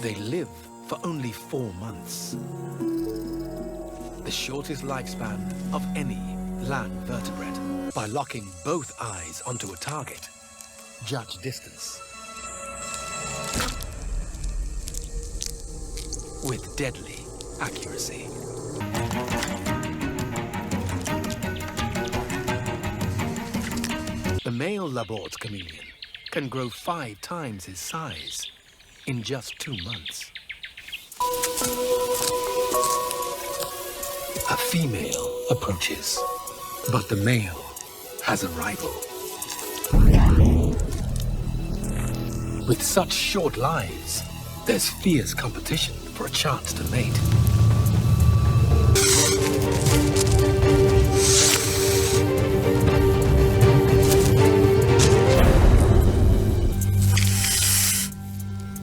They live for only 4 months. The shortest lifespan of any land vertebrate. By locking both eyes onto a target, judge distance with deadly accuracy. The male Labort's chameleon can grow 5 times his size in just 2 months. A female approaches, but the male has a rival. With such short lives, there's fierce competition for a chance to mate.